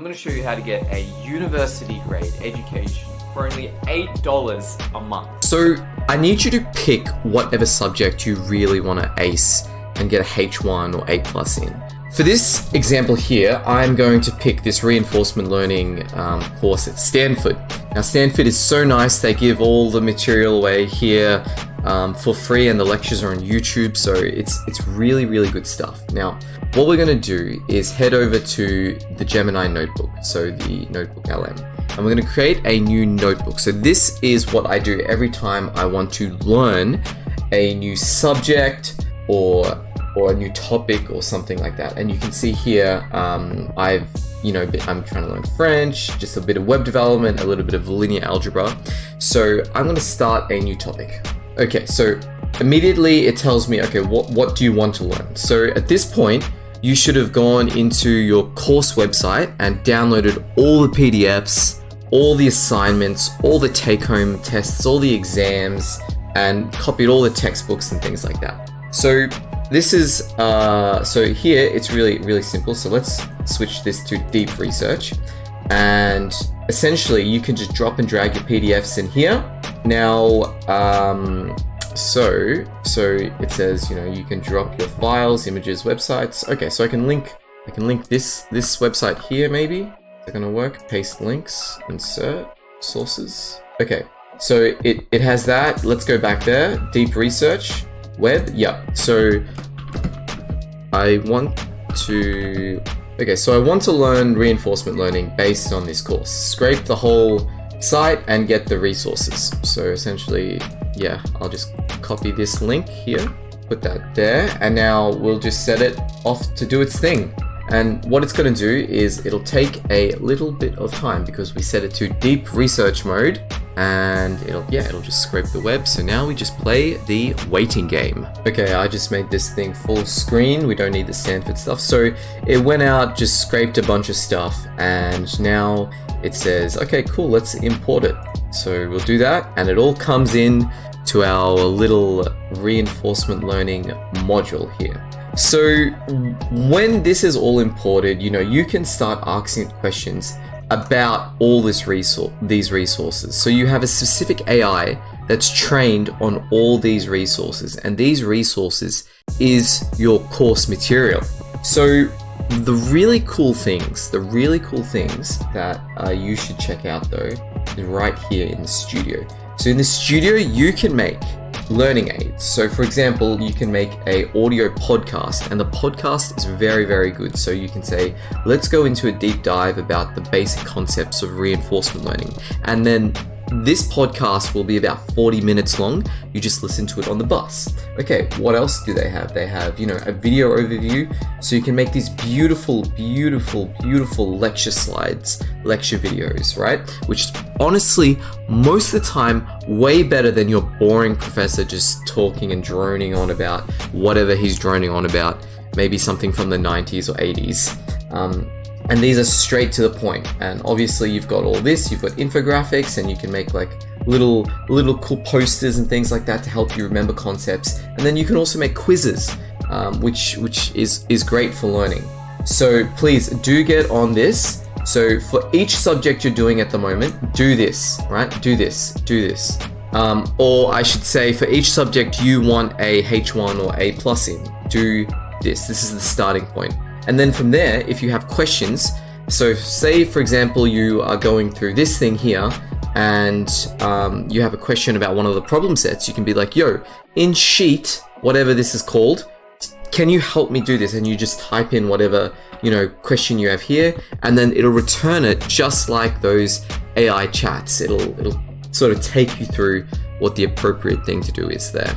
I'm going to show you how to get a university grade education for only $8 a month. So I need you to pick whatever subject you really want to ace and get a H1 or A+ in. For this example here, I'm going to pick this reinforcement learning course at Stanford. Now Stanford is so nice, they give all the material away here for free, and the lectures are on YouTube, so it's really, really good stuff. Now, what we're going to do is head over to the Gemini Notebook, so the Notebook LM, and we're going to create a new notebook. So this is what I do every time I want to learn a new subject or a new topic or something like that. And you can see here, I'm trying to learn French, just a bit of web development, a little bit of linear algebra. So I'm going to start a new topic. Okay, so immediately it tells me, okay, what do you want to learn? So at this point, you should have gone into your course website and downloaded all the PDFs, all the assignments, all the take-home tests, all the exams, and copied all the textbooks and things like that. So this is, so here it's really, really simple. So let's switch this to deep research. And essentially you can just drop and drag your PDFs in here. Now, so it says, you can drop your files, images, websites. Okay, so I can link this website here maybe. Is that gonna work? Paste links, insert, sources. Okay, so it has that. Let's go back there. Deep research. Web, yeah. So I want to learn reinforcement learning based on this course. Scrape the whole site and get the resources. So essentially, yeah, I'll just copy this link here, put that there, and now we'll just set it off to do its thing. And what it's going to do is it'll take a little bit of time because we set it to deep research mode, and it'll just scrape the web. So now we just play the waiting game. Okay, I just made this thing full screen. We don't need the Stanford stuff. So it went out, just scraped a bunch of stuff, and now it says, okay, cool, let's import it. So we'll do that, and it all comes in to our little reinforcement learning module here. So when this is all imported, you can start asking questions about all these resources. So you have a specific AI that's trained on all these resources, and these resources is your course material. So the really cool things that you should check out though is right here in the studio. So in the studio, you can make learning aids. So for example, you can make a audio podcast, and the podcast is very, very good. So you can say, let's go into a deep dive about the basic concepts of reinforcement learning. And then this podcast will be about 40 minutes long. You just listen to it on the bus. Okay, what else do they have? They have, a video overview. So you can make these beautiful, beautiful, beautiful lecture slides, lecture videos, right? Which is honestly, most of the time, way better than your boring professor just talking and droning on about whatever he's droning on about, maybe something from the 90s or 80s. And these are straight to the point. And obviously you've got all this, you've got infographics, and you can make like little cool posters and things like that to help you remember concepts. And then you can also make quizzes, which is great for learning. So please do get on this. So for each subject you're doing at the moment, do this, right? Do this. Or I should say, for each subject you want a H1 or A+ in, do this. This is the starting point. And then from there, if you have questions, so say for example, you are going through this thing here and you have a question about one of the problem sets, you can be like, yo, in sheet, whatever this is called, can you help me do this? And you just type in whatever, question you have here, and then it'll return it just like those AI chats. It'll sort of take you through what the appropriate thing to do is there.